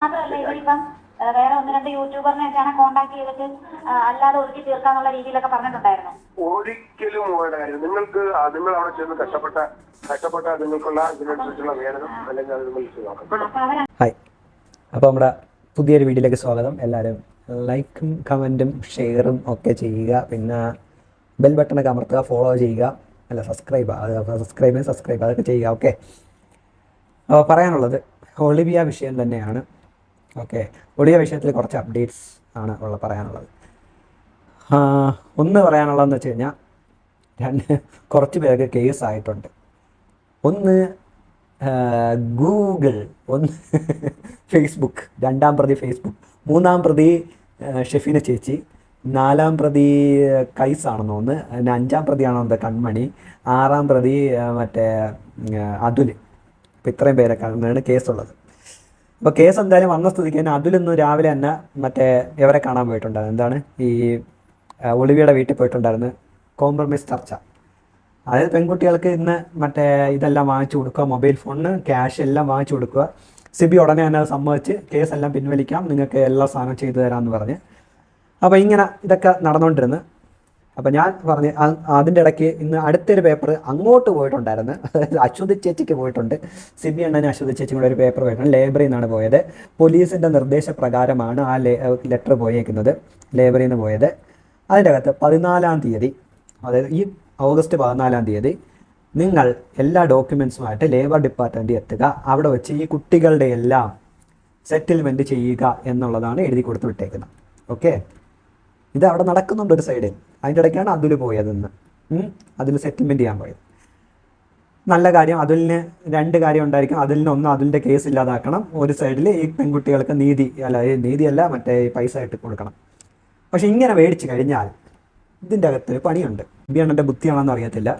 മാത്രമല്ല ഇവരിപ്പം വേറെ ഒന്ന് രണ്ട് യൂട്യൂബറിനെയൊക്കെയാണ് കോണ്ടാക്ട് ചെയ്തിട്ട് അല്ലാതെ ഒതുക്കി തീർക്കാന്നുള്ള രീതിയിലൊക്കെ പറഞ്ഞിട്ടുണ്ടായിരുന്നു. ഒരിക്കലും കാര്യം നിങ്ങൾക്ക് നിങ്ങൾ അവിടെ ചെന്ന് കഷ്ടപ്പെട്ട നിങ്ങൾക്കുള്ള ഇതിനനുസരിച്ചുള്ള വേതനം അല്ലെങ്കിൽ അത് നിങ്ങൾ ഹായ്, അപ്പോൾ നമ്മുടെ പുതിയൊരു വീഡിയോയിലേക്ക് സ്വാഗതം. എല്ലാവരും ലൈക്കും കമൻറ്റും ഷെയറും ഒക്കെ ചെയ്യുക. പിന്നെ ബെൽ ബട്ടണൊക്കെ അമർത്തുക, ഫോളോ ചെയ്യുക, അല്ല സബ്സ്ക്രൈബ് അതൊക്കെ ചെയ്യുക. ഓക്കെ, അപ്പോൾ പറയാനുള്ളത് ഒളിവിയ വിഷയം തന്നെയാണ്. ഓക്കെ, ഒളിവിയ വിഷയത്തിൽ കുറച്ച് അപ്ഡേറ്റ്സ് ആണ് പറയാനുള്ളത്. ഒന്ന് പറയാനുള്ളതെന്ന് വെച്ച് കഴിഞ്ഞാൽ കുറച്ച് പേർക്ക് കേസ് ആയിട്ടുണ്ട്. ഒന്ന് ഗൂഗിൾ, ഒന്ന് ഫേസ്ബുക്ക്, രണ്ടാം പ്രതി ഫേസ്ബുക്ക്, മൂന്നാം പ്രതി ഷെഫീന ചേച്ചി, നാലാം പ്രതി കൈസാണെന്ന് തോന്നുന്നു, പിന്നെ അഞ്ചാം പ്രതിയാണോ എന്താ കൺമണി, ആറാം പ്രതി മറ്റേ അതുൽ. അപ്പോൾ ഇത്രയും പേരൊക്കെയാണ് കേസുള്ളത്. അപ്പോൾ കേസ് എന്തായാലും വന്ന സ്ഥിതിക്ക് തന്നെ അതുലൊന്ന് രാവിലെ തന്നെ മറ്റേ ഇവരെ കാണാൻ പോയിട്ടുണ്ടായിരുന്നു. എന്താണ് ഈ ഒളിവിയുടെ വീട്ടിൽ പോയിട്ടുണ്ടായിരുന്നു. കോംപ്രമൈസ് ചർച്ച, അതായത് പെൺകുട്ടികൾക്ക് ഇന്ന് മറ്റേ ഇതെല്ലാം വാങ്ങിച്ചു കൊടുക്കുക, മൊബൈൽ ഫോണിന് ക്യാഷ് എല്ലാം വാങ്ങിച്ചു കൊടുക്കുക. സിബി ഉടനെ തന്നെ അത് സമ്മതിച്ച് കേസെല്ലാം പിൻവലിക്കാം, നിങ്ങൾക്ക് എല്ലാ സാധനവും ചെയ്തു തരാമെന്ന് പറഞ്ഞ്. അപ്പോൾ ഇങ്ങനെ ഇതൊക്കെ നടന്നുകൊണ്ടിരുന്നു. അപ്പോൾ ഞാൻ പറഞ്ഞ് അതിൻ്റെ ഇടയ്ക്ക് ഇന്ന് അടുത്തൊരു പേപ്പർ അങ്ങോട്ട് പോയിട്ടുണ്ടായിരുന്നു. അശ്വതി ചേച്ചിക്ക് പോയിട്ടുണ്ട്, സിബി അണ്ണന് അശ്വതി ചേച്ചി കൂടെ ഒരു പേപ്പർ പോയിട്ടുണ്ട്. ലൈബ്രറിയിൽ നിന്നാണ് പോയത്. പോലീസിൻ്റെ നിർദ്ദേശപ്രകാരമാണ് ആ ലെറ്റർ പോയേക്കുന്നത്, ലൈബ്രറിയിൽ നിന്ന് പോയത്. അതിൻ്റെ അകത്ത് 14-ാം തീയതി, അതായത് ഈ ഓഗസ്റ്റ് 14-ാം തീയതി നിങ്ങൾ എല്ലാ ഡോക്യുമെൻസുമായിട്ട് ലേബർ ഡിപ്പാർട്ട്മെൻറ്റിൽ എത്തുക, അവിടെ വെച്ച് ഈ കുട്ടികളുടെ എല്ലാം സെറ്റിൽമെൻറ്റ് ചെയ്യുക എന്നുള്ളതാണ് എഴുതി കൊടുത്ത് വിട്ടേക്കുന്നത്. ഓക്കെ, ഇത് അവിടെ നടക്കുന്നുണ്ട് ഒരു സൈഡിൽ. അതിൻ്റെ ഇടയ്ക്കാണ് അതുൽ പോയതെന്ന്, അതിൽ സെറ്റിൽമെൻറ്റ് ചെയ്യാൻ പോയത്. നല്ല കാര്യം. അതുലിന് രണ്ട് കാര്യം ഉണ്ടായിരിക്കും. അതിലിന് ഒന്ന്, അതിൻ്റെ കേസ് ഇല്ലാതാക്കണം. ഒരു സൈഡിൽ ഈ പെൺകുട്ടികൾക്ക് നീതിയല്ല മറ്റേ പൈസ ഇട്ട് കൊടുക്കണം. പക്ഷെ ഇങ്ങനെ മേടിച്ച് കഴിഞ്ഞാൽ ഇതിൻ്റെ അകത്ത് പണിയുണ്ട്. ബിയാണെൻ്റെ ബുദ്ധിയാണെന്ന് അറിയത്തില്ല.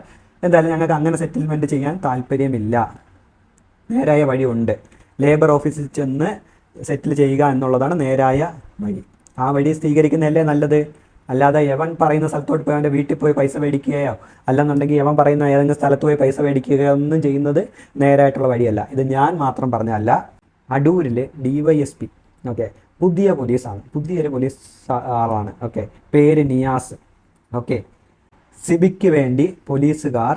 എന്തായാലും ഞങ്ങൾക്ക് അങ്ങനെ സെറ്റിൽമെൻറ്റ് ചെയ്യാൻ താല്പര്യമില്ല. നേരായ വഴിയുണ്ട്. ലേബർ ഓഫീസിൽ ചെന്ന് സെറ്റിൽ ചെയ്യുക എന്നുള്ളതാണ് നേരായ വഴി. ആ വഴി സ്വീകരിക്കുന്നതല്ലേ നല്ലത്. അല്ലാതെ യവൻ പറയുന്ന സ്ഥലത്തോട്ട് പോയി അവൻ്റെ വീട്ടിൽ പോയി പൈസ മേടിക്കുകയോ അല്ലെന്നുണ്ടെങ്കിൽ യവൻ പറയുന്ന ഏതെങ്കിലും സ്ഥലത്ത് പോയി പൈസ മേടിക്കുകയോ ഒന്നും ചെയ്യുന്നത് നേരായിട്ടുള്ള വഴിയല്ല. ഇത് ഞാൻ മാത്രം പറഞ്ഞതല്ല. അടൂരിൽ DYSP, ഓക്കെ, പുതിയൊരു പോലീസ് ആളാണ്. ഓക്കെ, പേര് നിയാസ്. ഓക്കെ, സിബിക്ക് വേണ്ടി പോലീസുകാർ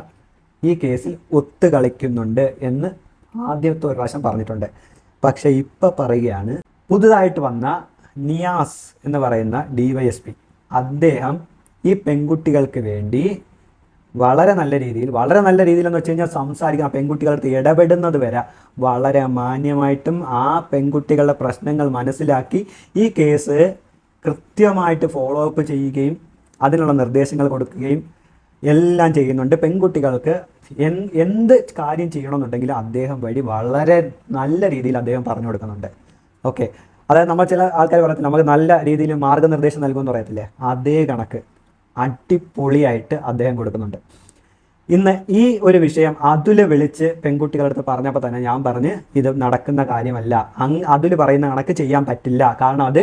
ഈ കേസിൽ ഒത്തുകളിക്കുന്നുണ്ട് എന്ന് ആദ്യത്തെ ഒരു പ്രാവശ്യം പറഞ്ഞിട്ടുണ്ട്. പക്ഷെ ഇപ്പം പറയുകയാണ്, പുതുതായിട്ട് വന്ന നിയാസ് എന്ന് പറയുന്ന DYSP, അദ്ദേഹം ഈ പെൺകുട്ടികൾക്ക് വേണ്ടി വളരെ നല്ല രീതിയിൽ എന്ന് വെച്ച് കഴിഞ്ഞാൽ സംസാരിക്കുന്ന, പെൺകുട്ടികളുടെ ഇടപെടുന്നത് വരെ വളരെ മാന്യമായിട്ടും ആ പെൺകുട്ടികളുടെ പ്രശ്നങ്ങൾ മനസ്സിലാക്കി ഈ കേസ് കൃത്യമായിട്ട് ഫോളോ അപ്പ് ചെയ്യുകയും അതിനുള്ള നിർദ്ദേശങ്ങൾ കൊടുക്കുകയും എല്ലാം ചെയ്യുന്നുണ്ട്. പെൺകുട്ടികൾക്ക് എന്ത് കാര്യം ചെയ്യണമെന്നുണ്ടെങ്കിൽ അദ്ദേഹം വഴി വളരെ നല്ല രീതിയിൽ അദ്ദേഹം പറഞ്ഞു കൊടുക്കുന്നുണ്ട്. ഓക്കെ, അതായത് നമ്മൾ ചില ആൾക്കാർ പറയത്തില്ല, നമുക്ക് നല്ല രീതിയിൽ മാർഗ്ഗനിർദ്ദേശം നൽകുമെന്ന് പറയത്തില്ലേ, അതേ കണക്ക് അടിപൊളിയായിട്ട് അദ്ദേഹം കൊടുക്കുന്നുണ്ട്. ഇന്ന് ഈ ഒരു വിഷയം അതുൽ വിളിച്ച് പെൺകുട്ടികളുടെ അടുത്ത് പറഞ്ഞപ്പോൾ തന്നെ ഞാൻ പറഞ്ഞ് ഇത് നടക്കുന്ന കാര്യമല്ല, അതുൽ പറയുന്ന കണക്ക് ചെയ്യാൻ പറ്റില്ല. കാരണം അത്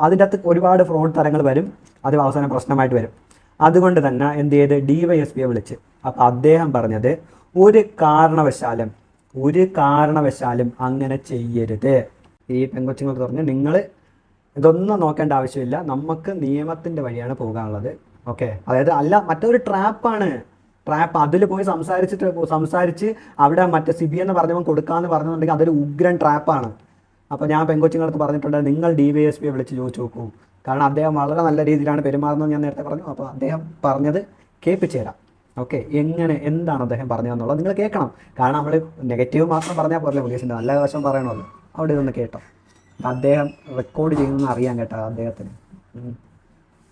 അതിൻ്റെ അകത്ത് ഒരുപാട് ഫ്രോഡ് തരങ്ങൾ വരും, അത് അവസാനം പ്രശ്നമായിട്ട് വരും. അതുകൊണ്ട് തന്നെ എന്ത് ചെയ്ത് DYSPയെ വിളിച്ച്. അപ്പം അദ്ദേഹം പറഞ്ഞത് ഒരു കാരണവശാലും അങ്ങനെ ചെയ്യരുത്. ഈ പെൺകൊച്ചുങ്ങൾക്ക് പറഞ്ഞ് നിങ്ങൾ ഇതൊന്നും നോക്കേണ്ട ആവശ്യമില്ല, നമുക്ക് നിയമത്തിൻ്റെ വഴിയാണ് പോകാനുള്ളത്. ഓക്കെ, അതായത് അല്ല മറ്റൊരു ട്രാപ്പ്. അതിൽ പോയി സംസാരിച്ച് അവിടെ മറ്റേ സിബി എന്ന് പറഞ്ഞവൻ കൊടുക്കാമെന്ന് പറഞ്ഞിട്ടുണ്ടെങ്കിൽ അതൊരു ഉഗ്രൻ ട്രാപ്പാണ്. അപ്പോൾ ഞാൻ പെൺകൊച്ചുങ്ങളടുത്ത് പറഞ്ഞിട്ടുണ്ട്, നിങ്ങൾ DYSPയെ വിളിച്ച് ചോദിച്ചു നോക്കൂ. കാരണം അദ്ദേഹം വളരെ നല്ല രീതിയിലാണ് പെരുമാറുന്നത്, ഞാൻ നേരത്തെ പറഞ്ഞു. അപ്പോൾ അദ്ദേഹം പറഞ്ഞത് കേൾപ്പിച്ചു തരാം. ഓക്കെ, എന്താണ് അദ്ദേഹം പറഞ്ഞതെന്നുള്ളത് നിങ്ങൾ കേൾക്കണം. കാരണം നമ്മൾ നെഗറ്റീവ് മാത്രം പറഞ്ഞാൽ പോലെ പോലീസിൻ്റെ നല്ല വശം പറയണമല്ലോ. അവിടെ ഇതൊന്ന് കേട്ടോ, അദ്ദേഹം റെക്കോർഡ് ചെയ്യുന്നതെന്ന് അറിയാൻ കേട്ടോ അദ്ദേഹത്തിന്.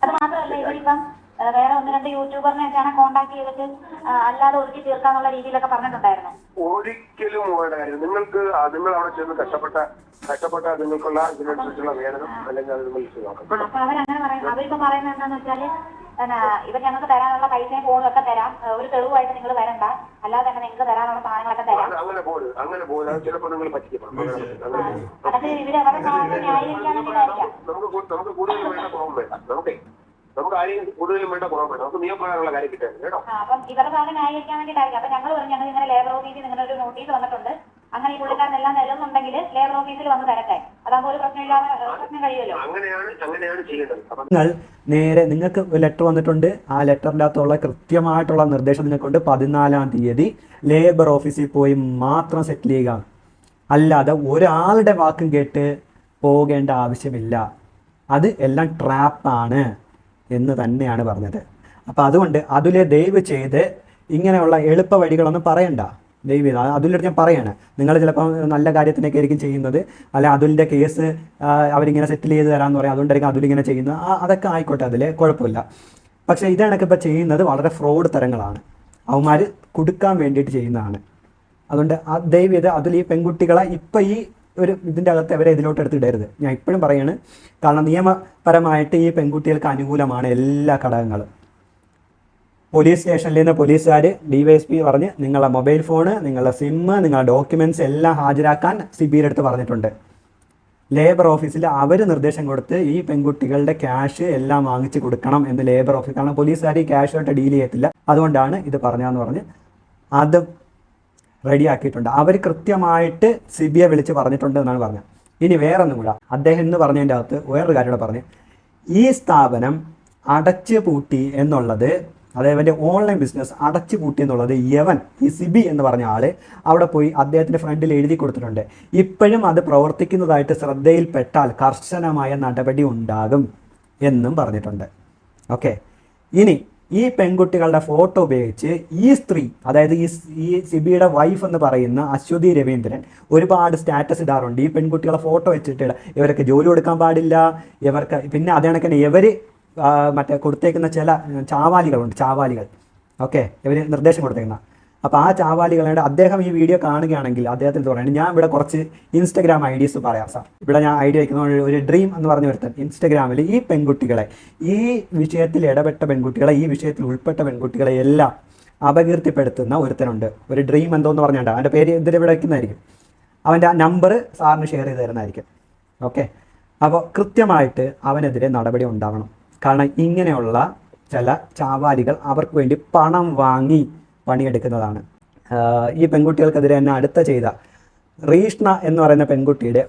അത് മാത്രമല്ല ഇവരിപ്പം വേറെ ഒന്ന് രണ്ട് യൂട്യൂബറിനെയൊക്കെയാണ് കോണ്ടാക്ട് ചെയ്തിട്ട് അല്ലാതെ ഒതുക്കി തീർക്കാന്നുള്ള രീതിയിലൊക്കെ പറഞ്ഞിട്ടുണ്ടായിരുന്നു. ഒരിക്കലും കാര്യം നിങ്ങൾ അവിടെ ചെന്ന് കഷ്ടപ്പെട്ട നിങ്ങൾക്കുള്ള ഇതിനനുസരിച്ചുള്ള വേതനം അല്ലെങ്കിൽ അത് നിങ്ങൾ അപ്പൊ അവരിപ്പം പറയുന്നത് എന്താന്ന് വെച്ചാല്, ഇവർ ഞങ്ങൾക്ക് തരാനുള്ള പൈസയും ഫോണും ഒക്കെ തരാം, ഒരു തെളിവായിട്ട് നിങ്ങൾ വരണ്ട, അല്ലാതെ തന്നെ നിങ്ങൾക്ക് തരാനുള്ള സാധനങ്ങളൊക്കെ തരാം. അങ്ങനെ പോകുന്നത് ചിലപ്പോൾ നിങ്ങൾ പറ്റിക്കണം. അതൊക്കെ ഇവര് അവരുടെ ന്യായീകരിക്കാൻ വേണ്ടിയിട്ടായിരിക്കാം. നമുക്ക് കൂടുതലും വേണ്ട കുറവും വേണ്ട. നമുക്ക് ആരെയും കൂടുതലും വേണ്ട കുറവ് വേണ്ട. നമുക്ക് നിയമപ്രകാരമുള്ള കാര്യം കിട്ടാൻ കേട്ടോ. അപ്പം ഇവരുടെ ഭാഗം ന്യായീകരിക്കാൻ വേണ്ടിയിട്ടായിരിക്കും. അപ്പൊ ഞങ്ങൾ പറഞ്ഞു, ഞങ്ങൾ ഇങ്ങനെ ലേബർ ഓഫീസിൽ നിങ്ങളുടെ ഒരു നോട്ടീസ് വന്നിട്ടുണ്ട്, അങ്ങനെ ഈ പുള്ളിക്കാരൻ എല്ലാം തരുന്നുണ്ടെങ്കിൽ ലേബർ ഓഫീസിൽ വന്ന് തരട്ടെ, അതാകുമ്പോൾ ഒരു പ്രശ്നമില്ലാതെ പ്രശ്നം കഴിയുമല്ലോ. അങ്ങനെയാണ് ചെയ്യേണ്ടത്. നിങ്ങൾ നേരെ നിങ്ങൾക്ക് ഒരു ലെറ്റർ വന്നിട്ടുണ്ട്, ആ ലെറ്ററിൻ്റെ അകത്തുള്ള കൃത്യമായിട്ടുള്ള നിർദ്ദേശം നിങ്ങൾക്കുണ്ട്. 14-ാം തീയതി ലേബർ ഓഫീസിൽ പോയി മാത്രം സെറ്റിൽ ചെയ്യുക, അല്ലാതെ ഒരാളുടെ വാക്കും കേട്ട് പോകേണ്ട ആവശ്യമില്ല. അത് എല്ലാം ട്രാപ്പാണ് എന്ന് തന്നെയാണ് പറഞ്ഞത്. അപ്പോൾ അതുകൊണ്ട് അതിലെ ദയവ് ചെയ്ത് ഇങ്ങനെയുള്ള എളുപ്പ വഴികളൊന്നും പറയണ്ട. ദൈവം അതുലിൻ്റെ ഞാൻ പറയാണ്, നിങ്ങൾ ചിലപ്പോൾ നല്ല കാര്യത്തിനൊക്കെ ആയിരിക്കും ചെയ്യുന്നത്, അല്ലെ അതുലിൻ്റെ കേസ് അവരിങ്ങനെ സെറ്റിൽ ചെയ്ത് തരാമെന്ന് പറയും, അതുകൊണ്ടായിരിക്കും അതുലിങ്ങനെ ചെയ്യുന്നത്. അതൊക്കെ ആയിക്കോട്ടെ, അതിൽ കുഴപ്പമില്ല. പക്ഷേ ഇതാണൊക്കെ ഇപ്പോൾ ചെയ്യുന്നത് വളരെ ഫ്രോഡ് തരങ്ങളാണ്, അവന്മാർ കൊടുക്കാൻ വേണ്ടിയിട്ട് ചെയ്യുന്നതാണ്. അതുകൊണ്ട് ദയവ് ചെയ്ത് അതിൽ ഈ പെൺകുട്ടികളെ ഇപ്പം ഈ ഒരു ഇതിൻ്റെ അകത്ത് അവരെ ഇതിലോട്ട് എടുത്തിടരുത്. ഞാൻ ഇപ്പോഴും പറയാണ്, കാരണം നിയമപരമായിട്ട് ഈ പെൺകുട്ടികൾക്ക് അനുകൂലമാണ് എല്ലാ ഘടകങ്ങളും. പോലീസ് സ്റ്റേഷനിൽ നിന്ന് പോലീസുകാർ DYSP പറഞ്ഞ് നിങ്ങളുടെ മൊബൈൽ ഫോണ്, നിങ്ങളുടെ സിമ്മ്, നിങ്ങളുടെ ഡോക്യുമെൻറ്റ്സ് എല്ലാം ഹാജരാക്കാൻ സിബിയുടെ അടുത്ത് പറഞ്ഞിട്ടുണ്ട്. ലേബർ ഓഫീസിൽ അവർ നിർദ്ദേശം കൊടുത്ത് ഈ പെൺകുട്ടികളുടെ ക്യാഷ് എല്ലാം വാങ്ങിച്ച് കൊടുക്കണം എന്ന് ലേബർ ഓഫീസ്, കാരണം പോലീസുകാർ ഈ ക്യാഷുമായിട്ട് ഡീൽ ചെയ്യത്തില്ല, അതുകൊണ്ടാണ് ഇത് പറഞ്ഞതെന്ന് പറഞ്ഞ് അത് റെഡിയാക്കിയിട്ടുണ്ട്. അവർ കൃത്യമായിട്ട് സിബിയെ വിളിച്ച് പറഞ്ഞിട്ടുണ്ട് എന്നാണ് പറഞ്ഞത്. ഇനി വേറൊന്നും കൂടെ അദ്ദേഹം എന്ന് പറഞ്ഞതിൻ്റെ അകത്ത് വേറൊരു കാര്യം കൂടെ പറഞ്ഞ്, ഈ സ്ഥാപനം അടച്ചു പൂട്ടി എന്നുള്ളത്, അതായത് ഓൺലൈൻ ബിസിനസ് അടച്ചു പൂട്ടി എന്നുള്ളത് ഈ സിബി എന്ന് പറഞ്ഞ ആള് അവിടെ പോയി അദ്ദേഹത്തിൻ്റെ ഫ്രണ്ടിൽ എഴുതി കൊടുത്തിട്ടുണ്ട്. ഇപ്പോഴും അത് പ്രവർത്തിക്കുന്നതായിട്ട് ശ്രദ്ധയിൽപ്പെട്ടാൽ കർശനമായ നടപടി ഉണ്ടാകും എന്നും പറഞ്ഞിട്ടുണ്ട്. ഓക്കെ, ഇനി ഈ പെൺകുട്ടികളുടെ ഫോട്ടോ ഉപയോഗിച്ച് ഈ സ്ത്രീ, അതായത് ഈ സിബിയുടെ വൈഫ് എന്ന് പറയുന്ന അശ്വതി രവീന്ദ്രൻ ഒരുപാട് സ്റ്റാറ്റസ് ഇടാറുണ്ട്. ഈ പെൺകുട്ടികളെ ഫോട്ടോ വെച്ചിട്ട് ഇവർക്ക് ജോലി കൊടുക്കാൻ പാടില്ല, ഇവർക്ക് പിന്നെ അതേ കണക്കിന് ഇവർ മറ്റേ കൊടുത്തേക്കുന്ന ചില ചാവാലികൾ, ഓക്കെ, ഇവർ നിർദ്ദേശം കൊടുത്തേക്കുന്ന. അപ്പോൾ ആ ചാവാലികളുടെ അദ്ദേഹം ഈ വീഡിയോ കാണുകയാണെങ്കിൽ അദ്ദേഹത്തിന് പറയുന്നത്, ഞാൻ ഇവിടെ കുറച്ച് ഇൻസ്റ്റഗ്രാം IDs പറയാം സാർ. ഇവിടെ ഞാൻ ഐഡി വയ്ക്കുന്ന ഒരു ഡ്രീം എന്ന് പറഞ്ഞ ഒരുത്തൻ ഇൻസ്റ്റഗ്രാമിൽ ഈ പെൺകുട്ടികളെ, ഈ വിഷയത്തിൽ ഇടപെട്ട പെൺകുട്ടികളെ, ഈ വിഷയത്തിൽ ഉൾപ്പെട്ട പെൺകുട്ടികളെ എല്ലാം അപകീർത്തിപ്പെടുത്തുന്ന ഒരുത്തനുണ്ട്. ഒരു ഡ്രീം എന്തോന്ന് പറഞ്ഞുകൊണ്ട് അവൻ്റെ പേര് ഇവിടെ വയ്ക്കുന്നതായിരിക്കും. അവൻ്റെ ആ നമ്പർ സാറിന് ഷെയർ ചെയ്ത് തരുന്നതായിരിക്കും. ഓക്കെ, അപ്പോൾ കൃത്യമായിട്ട് അവനെതിരെ നടപടി ഉണ്ടാവണം. കാരണം ഇങ്ങനെയുള്ള ചില ചാവാലികൾ അവർക്ക് വേണ്ടി പണം വാങ്ങി പണിയെടുക്കുന്നതാണ്. ഈ പെൺകുട്ടികൾക്കെതിരെ തന്നെ അടുത്ത ചെയ്ത റീഷ്ണ എന്ന് പറയുന്ന പെൺകുട്ടിയുടെ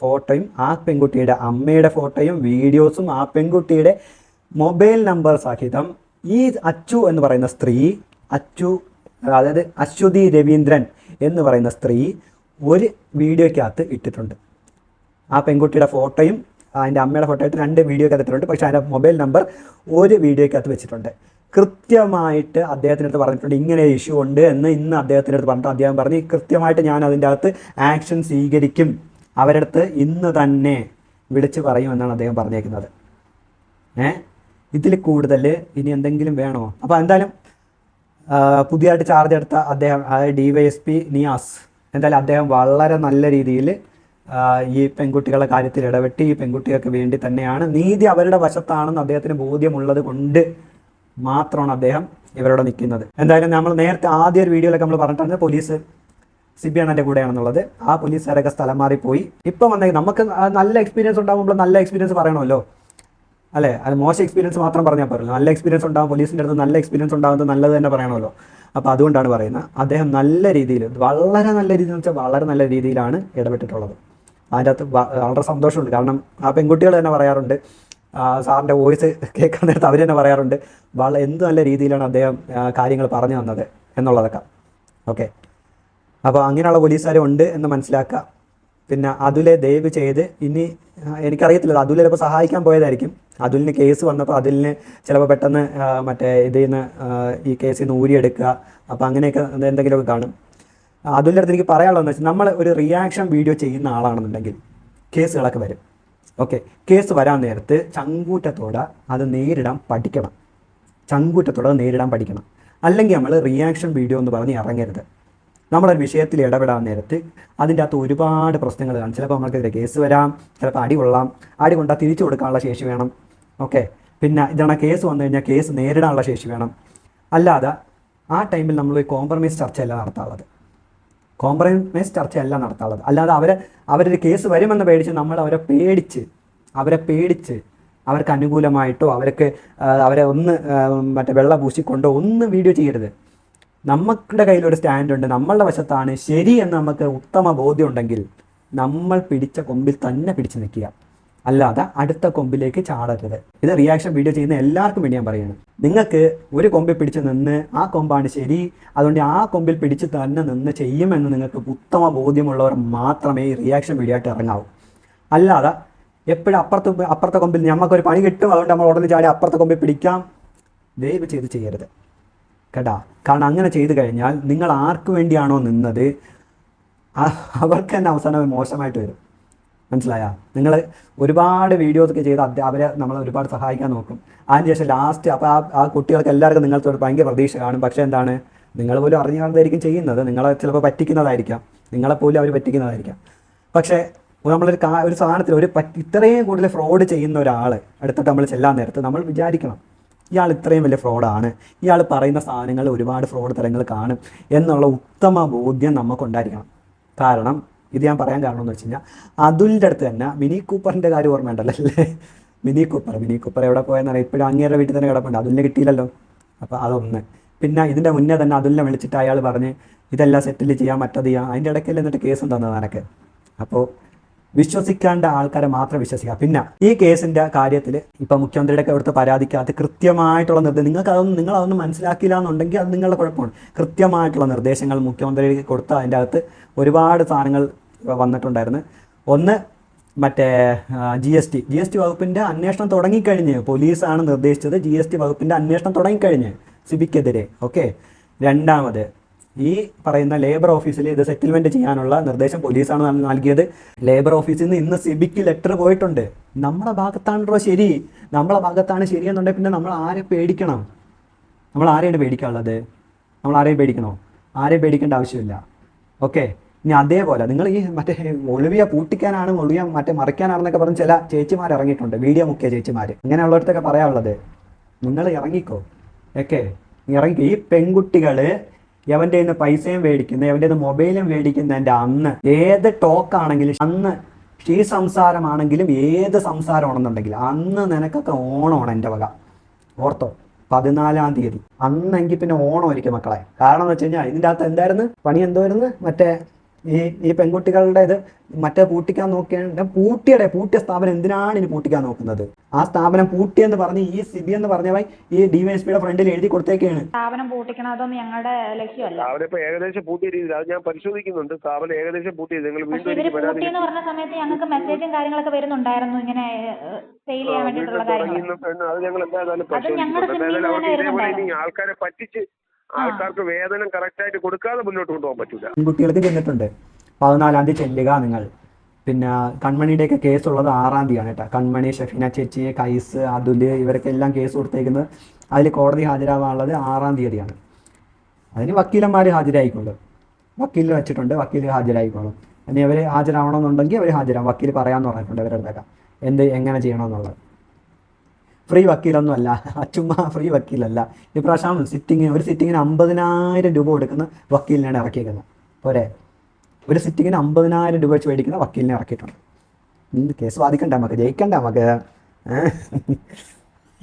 ഫോട്ടോയും ആ പെൺകുട്ടിയുടെ അമ്മയുടെ ഫോട്ടോയും വീഡിയോസും ആ പെൺകുട്ടിയുടെ മൊബൈൽ നമ്പർ സഹിതം ഈ അച്ചു എന്ന് പറയുന്ന സ്ത്രീ, അതായത് അശ്വതി രവീന്ദ്രൻ എന്ന് പറയുന്ന സ്ത്രീ ഒരു വീഡിയോയ്ക്കകത്ത് ഇട്ടിട്ടുണ്ട്. ആ പെൺകുട്ടിയുടെ ഫോട്ടോയും അതിൻ്റെ അമ്മയുടെ ഫോട്ടോ ആയിട്ട് 2 വീഡിയോയ്ക്കകത്ത് ഇട്ടിട്ടുണ്ട്. പക്ഷേ അതിൻ്റെ മൊബൈൽ നമ്പർ ഒരു വീഡിയോയ്ക്കകത്ത് വെച്ചിട്ടുണ്ട്. കൃത്യമായിട്ട് അദ്ദേഹത്തിൻ്റെ അടുത്ത് പറഞ്ഞിട്ടുണ്ട് ഇങ്ങനെ ഇഷ്യൂ ഉണ്ട് എന്ന്. ഇന്ന് അദ്ദേഹത്തിൻ്റെ അടുത്ത് പറഞ്ഞിട്ട് അദ്ദേഹം പറഞ്ഞ് കൃത്യമായിട്ട് ഞാൻ അതിൻ്റെ അകത്ത് ആക്ഷൻ സ്വീകരിക്കും, അവരുടെ അടുത്ത് ഇന്ന് തന്നെ വിളിച്ച് പറയുമെന്നാണ് അദ്ദേഹം പറഞ്ഞേക്കുന്നത്. ഇതിൽ കൂടുതൽ ഇനി എന്തെങ്കിലും വേണോ? അപ്പോൾ എന്തായാലും പുതിയതായിട്ട് ചാർജ് എടുത്ത അദ്ദേഹം DYSP നിയാസ്, എന്തായാലും അദ്ദേഹം വളരെ നല്ല രീതിയിൽ ഈ പെൺകുട്ടികളുടെ കാര്യത്തിൽ ഇടപെട്ട് ഈ പെൺകുട്ടികൾക്ക് വേണ്ടി തന്നെയാണ്, നീതി അവരുടെ വശത്താണെന്ന് അദ്ദേഹത്തിന് ബോധ്യമുള്ളത് കൊണ്ട് മാത്രമാണ് അദ്ദേഹം ഇവരോട് നിൽക്കുന്നത്. എന്തായാലും നമ്മൾ നേരത്തെ ആദ്യ ഒരു വീഡിയോയിലൊക്കെ നമ്മൾ പറഞ്ഞിട്ടുണ്ട് പോലീസ് സിബിയാണ് എൻ്റെ കൂടെയാണെന്നുള്ളത്. ആ പോലീസുകാരൊക്കെ സ്ഥലം മാറിപ്പോയി. ഇപ്പം വന്നെങ്കിൽ നമുക്ക് നല്ല എക്സ്പീരിയൻസ് ഉണ്ടാകുമ്പോൾ നല്ല എക്സ്പീരിയൻസ് പറയണമല്ലോ, അല്ലേ? അത് മോശം എക്സ്പീരിയൻസ് മാത്രം പറഞ്ഞാൽ പോരല്ലോ. നല്ല എക്സ്പീരിയൻസ് ഉണ്ടാകും, പോലീസിൻ്റെ അടുത്ത് നല്ല എക്സ്പീരിയൻസ് ഉണ്ടാകുന്നത് നല്ലത് തന്നെ പറയണമല്ലോ. അപ്പോൾ അതുകൊണ്ടാണ് പറയുന്നത് അദ്ദേഹം നല്ല രീതിയിൽ, വളരെ നല്ല രീതിയിൽ എന്ന് വെച്ചാൽ വളരെ നല്ല രീതിയിലാണ് ഇടപെട്ടിട്ടുള്ളത്. അതിൻ്റെ അകത്ത് വളരെ സന്തോഷമുണ്ട്. കാരണം ആ പെൺകുട്ടികൾ തന്നെ പറയാറുണ്ട്, സാറിൻ്റെ വോയിസ് കേൾക്കാൻ നേരത്ത് അവർ തന്നെ പറയാറുണ്ട് എന്ത് നല്ല രീതിയിലാണ് അദ്ദേഹം കാര്യങ്ങൾ പറഞ്ഞു തന്നത് എന്നുള്ളതൊക്കെ. ഓക്കെ, അപ്പോൾ അങ്ങനെയുള്ള പോലീസുകാരും ഉണ്ട് എന്ന് മനസ്സിലാക്കുക. പിന്നെ അതുലെ ദയവ് ചെയ്ത് ഇനി എനിക്കറിയത്തില്ല, അതുൽ ചിലപ്പോൾ സഹായിക്കാൻ പോയതായിരിക്കും. അതുലിന് കേസ് വന്നപ്പോൾ അതിലിന് ചിലപ്പോൾ പെട്ടെന്ന് മറ്റേ ഇതിൽ നിന്ന് ഈ കേസിൽ നിന്ന് ഊരിയെടുക്കുക, അപ്പോൾ അങ്ങനെയൊക്കെ എന്തെങ്കിലുമൊക്കെ കാണും. അതുലിൻ്റെ അടുത്ത് എനിക്ക് പറയാനുള്ളതെന്ന് വെച്ചാൽ, നമ്മൾ ഒരു റിയാക്ഷൻ വീഡിയോ ചെയ്യുന്ന ആളാണെന്നുണ്ടെങ്കിൽ കേസുകളൊക്കെ വരും. ഓക്കെ, കേസ് വരാൻ നേരത്ത് ചങ്കൂറ്റത്തോടെ അത് നേരിടാൻ പഠിക്കണം. അല്ലെങ്കിൽ നമ്മൾ റിയാക്ഷൻ വീഡിയോ എന്ന് പറഞ്ഞ് ഇറങ്ങരുത്. നമ്മളൊരു വിഷയത്തിൽ ഇടപെടാൻ നേരത്ത് അതിൻ്റെ അകത്ത് ഒരുപാട് പ്രശ്നങ്ങൾ കാണും. ചിലപ്പോൾ നമ്മൾക്കെതിരെ കേസ് വരാം, ചിലപ്പോൾ അടി കൊള്ളാം. അടി കൊണ്ടാൽ തിരിച്ചു കൊടുക്കാനുള്ള ശേഷി വേണം. ഓക്കെ, പിന്നെ ഇതാണ് കേസ് വന്നു കഴിഞ്ഞാൽ കേസ് നേരിടാനുള്ള ശേഷി വേണം. അല്ലാതെ ആ ടൈമിൽ നമ്മൾ കോംപ്രമൈസ് ചർച്ചയല്ല നടത്താനുള്ളത്. അല്ലാതെ അവരൊരു കേസ് വരുമെന്ന് പേടിച്ച് നമ്മൾ അവരെ പേടിച്ച് അവർക്ക് അനുകൂലമായിട്ടോ അവരെ ഒന്ന് മറ്റേ വെള്ളം പൂശിക്കൊണ്ടോ ഒന്നും വീഡിയോ ചെയ്യരുത്. നമ്മുടെ കയ്യിലൊരു സ്റ്റാൻഡുണ്ട്, നമ്മളുടെ വശത്താണ് ശരി എന്ന് നമുക്ക് ഉത്തമ ബോധ്യം ഉണ്ടെങ്കിൽ നമ്മൾ പിടിച്ച കൊമ്പിൽ തന്നെ പിടിച്ചു നിൽക്കുക, അല്ലാതെ അടുത്ത കൊമ്പിലേക്ക് ചാടരുത്. ഇത് റിയാക്ഷൻ വീഡിയോ ചെയ്യുന്ന എല്ലാവർക്കും വേണ്ടി ഞാൻ പറയുന്നത്. നിങ്ങൾക്ക് ഒരു കൊമ്പിൽ പിടിച്ച് നിന്ന് ആ കൊമ്പാണ് ശരി, അതുകൊണ്ട് ആ കൊമ്പിൽ പിടിച്ച് തന്നെ നിന്ന് ചെയ്യുമെന്ന് നിങ്ങൾക്ക് ഉത്തമ ബോധ്യമുള്ളവർ മാത്രമേ ഈ റിയാക്ഷൻ വീഡിയോ ആയിട്ട് ഇറങ്ങാവൂ. അല്ലാതെ എപ്പോഴും അപ്പുറത്തെ കൊമ്പിൽ നമുക്കൊരു പണി കിട്ടും, അതുകൊണ്ട് നമ്മൾ ഉടനെ ചാടി അപ്പുറത്തെ കൊമ്പിൽ പിടിക്കാം, ദയവ് ചെയ്ത് ചെയ്യരുത് കേട്ടാ. കാരണം അങ്ങനെ ചെയ്തു കഴിഞ്ഞാൽ നിങ്ങൾ ആർക്ക് വേണ്ടിയാണോ നിന്നത് അവർക്ക് തന്നെ അവസാനം മോശമായിട്ട് വരും. മനസ്സിലായാ? നിങ്ങൾ ഒരുപാട് വീഡിയോസൊക്കെ ചെയ്ത് അവരെ നമ്മൾ ഒരുപാട് സഹായിക്കാൻ നോക്കും. അതിനുശേഷം ലാസ്റ്റ് അപ്പോൾ ആ കുട്ടികൾക്ക് എല്ലാവർക്കും നിങ്ങൾക്ക് ഭയങ്കര പ്രതീക്ഷ കാണും. പക്ഷേ എന്താണ്, നിങ്ങൾ പോലും അറിഞ്ഞാണ്ടായിരിക്കും ചെയ്യുന്നത്, നിങ്ങളെ ചിലപ്പോൾ പറ്റിക്കുന്നതായിരിക്കാം, നിങ്ങളെപ്പോലും അവർ പറ്റിക്കുന്നതായിരിക്കാം. പക്ഷേ ഒരു സാധനത്തിൽ ഇത്രയും കൂടുതൽ ഫ്രോഡ് ചെയ്യുന്ന ഒരാൾ എടുത്തിട്ട് നമ്മൾ ചെല്ലാൻ നേരത്ത് നമ്മൾ വിചാരിക്കണം, ഇയാൾ ഇത്രയും വലിയ ഫ്രോഡാണ്, ഇയാൾ പറയുന്ന സാധനങ്ങൾ ഒരുപാട് ഫ്രോഡ് തരങ്ങൾ കാണും എന്നുള്ള ഉത്തമ ബോധ്യം നമുക്കുണ്ടായിരിക്കണം. കാരണം ഇത് ഞാൻ പറയാൻ കാരണം എന്ന് വെച്ച് കഴിഞ്ഞാൽ അതുലിൻ്റെ അടുത്ത് തന്നെ മിനി കൂപ്പറിൻ്റെ കാര്യം ഓർമ്മയുണ്ടല്ലോ അല്ലേ? മിനി കൂപ്പർ എവിടെ പോയെന്നറിയാം, ഇപ്പോഴും അങ്ങേരുടെ വീട്ടിൽ തന്നെ കിടപ്പുണ്ട്, അതുലിനെ കിട്ടിയില്ലല്ലോ. അപ്പോൾ അതൊന്ന്. പിന്നെ ഇതിൻ്റെ മുന്നേ തന്നെ അതുലിനെ വിളിച്ചിട്ട് അയാൾ പറഞ്ഞ് ഇതെല്ലാം സെറ്റിൽ ചെയ്യാൻ മറ്റത് ചെയ്യാം, അതിൻ്റെ ഇടയ്ക്കല്ല എന്നിട്ട് കേസും തന്നത് നിനക്ക്. അപ്പോൾ വിശ്വസിക്കേണ്ട ആൾക്കാരെ മാത്രം വിശ്വസിക്കുക. പിന്നെ ഈ കേസിൻ്റെ കാര്യത്തിൽ ഇപ്പം മുഖ്യമന്ത്രിയുടെ ഒക്കെ അവിടുത്തെ പരാതിക്കകത്ത് കൃത്യമായിട്ടുള്ള നിർദ്ദേശം, നിങ്ങളതൊന്നും മനസ്സിലാക്കില്ല എന്നുണ്ടെങ്കിൽ അത് നിങ്ങളുടെ കുഴപ്പമാണ്. കൃത്യമായിട്ടുള്ള നിർദ്ദേശങ്ങൾ മുഖ്യമന്ത്രി കൊടുത്ത അതിൻ്റെ അകത്ത് ഒരുപാട് സാധനങ്ങൾ വന്നിട്ടുണ്ടായിരുന്നു. ഒന്ന് മറ്റേ GST വകുപ്പിൻ്റെ അന്വേഷണം തുടങ്ങിക്കഴിഞ്ഞ്, പോലീസാണ് നിർദ്ദേശിച്ചത്, GST വകുപ്പിൻ്റെ അന്വേഷണം തുടങ്ങിക്കഴിഞ്ഞ് സിബിക്കെതിരെ. ഓക്കെ. രണ്ടാമത് ഈ പറയുന്ന ലേബർ ഓഫീസിൽ ഇത് സെറ്റിൽമെൻറ്റ് ചെയ്യാനുള്ള നിർദ്ദേശം പോലീസാണ് നൽകിയത്. ലേബർ ഓഫീസിൽ നിന്ന് ഇന്ന് സിബിക്ക് ലെറ്റർ പോയിട്ടുണ്ട്. നമ്മുടെ ഭാഗത്താണല്ലോ ശരി, നമ്മളെ ഭാഗത്താണ് ശരിയെന്നുണ്ടെങ്കിൽ പിന്നെ നമ്മൾ ആരെ പേടിക്കണം? നമ്മൾ ആരെയാണ് പേടിക്കാനുള്ളത്? നമ്മൾ ആരെയും പേടിക്കണോ? ആരെയും പേടിക്കേണ്ട ആവശ്യമില്ല. ഓക്കെ. ഇനി അതേപോലെ നിങ്ങൾ ഈ മറ്റേ ഒളിവിയ പൂട്ടിക്കാനാണ്, ഒളിവിയ മറ്റേ മറിക്കാനാണെന്നൊക്കെ പറഞ്ഞ് ചില ചേച്ചിമാർ ഇറങ്ങിയിട്ടുണ്ട്, വീഡിയോ മുക്കിയ ചേച്ചിമാർ. ഇങ്ങനെയുള്ളവർത്തൊക്കെ പറയാനുള്ളത്, നിങ്ങൾ ഇറങ്ങിക്കോ. ഓക്കെ, ഇറങ്ങിക്കോ. ഈ പെൺകുട്ടികൾ എവൻ്റെ നിന്ന് പൈസയും മേടിക്കുന്നത്, എവൻ്റെ നിന്ന് മൊബൈലും മേടിക്കുന്നതിൻ്റെ അന്ന് ഏത് ടോക്കാണെങ്കിലും, അന്ന് ഈ സംസാരമാണെങ്കിലും ഏത് സംസാരമാണെന്നുണ്ടെങ്കിൽ അന്ന് നിനക്കൊക്കെ ഓണമാണ് എൻ്റെ വക. ഓർത്തോ, 14-ാം തീയതി അന്നെങ്കിൽ പിന്നെ ഓണമായിരിക്കും മക്കളെ. കാരണം എന്ന് വെച്ച് കഴിഞ്ഞാൽ ഇതിൻ്റെ അകത്ത് എന്തായിരുന്നു പണി? എന്തായിരുന്നു മറ്റേ ഈ പെൺകുട്ടികളുടെ ഇത് മറ്റേ പൂട്ടിക്കാൻ നോക്കിയ പൂട്ടിയ സ്ഥാപനം എന്തിനാണ് ഇനി പൂട്ടിക്കാൻ നോക്കുന്നത്? ആ സ്ഥാപനം പൂട്ടിയെന്ന് പറഞ്ഞ് ഈ സിബി എന്ന് പറഞ്ഞവൻ ഈ DYSPയുടെ ഫ്രണ്ടിൽ എഴുതി കൊടുത്തേക്കാണ്. സ്ഥാപനം പൂട്ടിക്കണം, അതൊന്നും ഞങ്ങളുടെ ലക്ഷ്യമല്ല. സ്ഥാപനം ഏകദേശം പൂട്ടിയ രീതിയിൽ അത് ഞാൻ പരിശോധിക്കുന്നുണ്ട്. സ്ഥാപനം ഏകദേശം പൂട്ടിയത് നിങ്ങൾ വീണ്ടും പൂട്ടിയെന്ന് പറഞ്ഞ സമയത്ത് ഞങ്ങൾക്ക് മെസ്സേജും കാര്യങ്ങളൊക്കെ വരുന്നുണ്ടായിരുന്നു, ഇങ്ങനെ സെയിൽ ചെയ്യാൻ വേണ്ടിയിട്ടുള്ള കാര്യങ്ങൾ. അത് ഞങ്ങൾ എന്തായാലും പരിശോധിക്കുന്നുണ്ട്. ആൾക്കാരെ പറ്റിച്ച് ആൾക്കാർക്ക് വേതനം കറക്റ്റായിട്ട് കൊടുക്കാതെ മുന്നോട്ട് കൊണ്ടുപോകാൻ പറ്റില്ല. കുട്ടികൾക്ക് ചെന്നിട്ടുണ്ട് 14-ാം തീയതി ചെല്ലുക നിങ്ങൾ. പിന്നെ കൺമണിയുടെയൊക്കെ കേസുള്ളത് 6-ാം തീയതിയാണ് കേട്ടോ. കൺമണി, ഷെഫീന ചേച്ചി, കൈസ്, അതുല് ഇവർക്കെല്ലാം കേസ് കൊടുത്തേക്കുന്നത്. അതിൽ കോടതി ഹാജരാവാനുള്ളത് 6-ാം തീയതിയാണ്. അതിന് വക്കീലന്മാർ ഹാജരായിക്കോളും, വക്കീൽ വെച്ചിട്ടുണ്ട്, വക്കീൽ ഹാജരായിക്കോളും. ഇനി അവർ ഹാജരാവണമെന്നുണ്ടെങ്കിൽ അവർ ഹാജരാകും. വക്കീൽ പറയാമെന്ന് പറഞ്ഞിട്ടുണ്ട് ഇവരുടെ എങ്ങനെ ചെയ്യണമെന്നുള്ളത്. ഫ്രീ വക്കീലൊന്നും അല്ല, ചുമ്മാ ഫ്രീ വക്കീലല്ല. ഇപ്രാവശ്യം ഒരു സിറ്റിങ്ങിന് 50,000 രൂപ കൊടുക്കുന്ന വക്കീലിനാണ് ഇറക്കിയിരിക്കുന്നത്. പോരെ, ഒരു സിറ്റിങ്ങിന് 50,000 രൂപ വെച്ച് മേടിക്കുന്ന വക്കീലിനെ ഇറക്കിയിട്ടുണ്ട്. കേസ് വാദിക്കണ്ട നമുക്ക്, ജയിക്കണ്ട നമുക്ക്.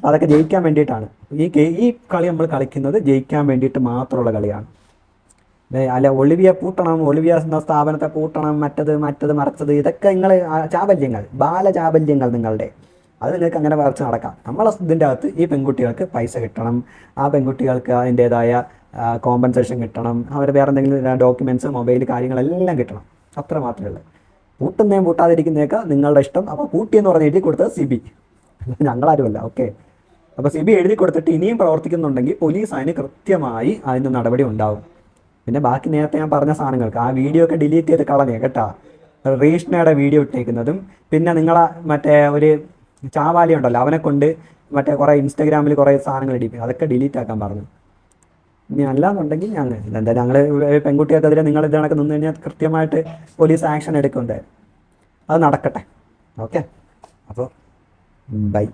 അതൊക്കെ ജയിക്കാൻ വേണ്ടിയിട്ടാണ് ഈ കളി നമ്മൾ കളിക്കുന്നത്, ജയിക്കാൻ വേണ്ടിയിട്ട് മാത്രമുള്ള കളിയാണ്. അല്ല ഒളിവിയ പൂട്ടണം, ഒളിവിയ എന്ന സ്ഥാപനത്തെ പൂട്ടണം, മറ്റത് മറച്ചത്, ഇതൊക്കെ നിങ്ങൾ ചാബല്യങ്ങൾ, ബാലചാബല്യങ്ങൾ നിങ്ങളുടെ. അത് നിങ്ങൾക്ക് അങ്ങനെ വരച്ച് നടക്കാം. നമ്മളെ ഇതിൻ്റെ അകത്ത് ഈ പെൺകുട്ടികൾക്ക് പൈസ കിട്ടണം, ആ പെൺകുട്ടികൾക്ക് അതിൻ്റേതായ കോമ്പൻസേഷൻ കിട്ടണം, അവർ വേറെ എന്തെങ്കിലും ഡോക്യുമെൻറ്റ്സ്, മൊബൈൽ കാര്യങ്ങളെല്ലാം കിട്ടണം. അത്ര മാത്രമേ ഉള്ളൂ. പൂട്ടുന്നേയും പൂട്ടാതിരിക്കുന്നതൊക്കെ നിങ്ങളുടെ ഇഷ്ടം. അപ്പോൾ പൂട്ടിയെന്ന് പറഞ്ഞ് എഴുതി കൊടുത്തത് സിബി, ഞങ്ങളാരുമല്ല. ഓക്കെ. അപ്പോൾ സിബി എഴുതി കൊടുത്തിട്ട് ഇനിയും പ്രവർത്തിക്കുന്നുണ്ടെങ്കിൽ പോലീസ് അതിന് കൃത്യമായി അതിന് നടപടി ഉണ്ടാവും. പിന്നെ ബാക്കി നേരത്തെ ഞാൻ പറഞ്ഞ സാധനങ്ങൾക്ക് ആ വീഡിയോ ഒക്കെ ഡിലീറ്റ് ചെയ്ത് കളഞ്ഞേ കേട്ടോ. റീഷ്ണയുടെ വീഡിയോ ഇട്ടേക്കുന്നതും, പിന്നെ നിങ്ങളെ മറ്റേ ഒരു ചാവാലി ഉണ്ടല്ലോ അവനെ കൊണ്ട് മറ്റേ കുറേ ഇൻസ്റ്റാഗ്രാമിൽ കുറേ സാധനങ്ങൾ ഇടിപ്പിക്കും, അതൊക്കെ ഡിലീറ്റ് ആക്കാൻ പറഞ്ഞു. ഇനി അല്ലാന്നുണ്ടെങ്കിൽ ഞങ്ങൾ പെൺകുട്ടികൾക്കെതിരെ നിങ്ങൾ ഇത് കണക്ക് നിന്ന് കഴിഞ്ഞാൽ കൃത്യമായിട്ട് പോലീസ് ആക്ഷൻ എടുക്കുന്നുണ്ട്. അത് നടക്കട്ടെ. ഓക്കെ. അപ്പോൾ ബൈ.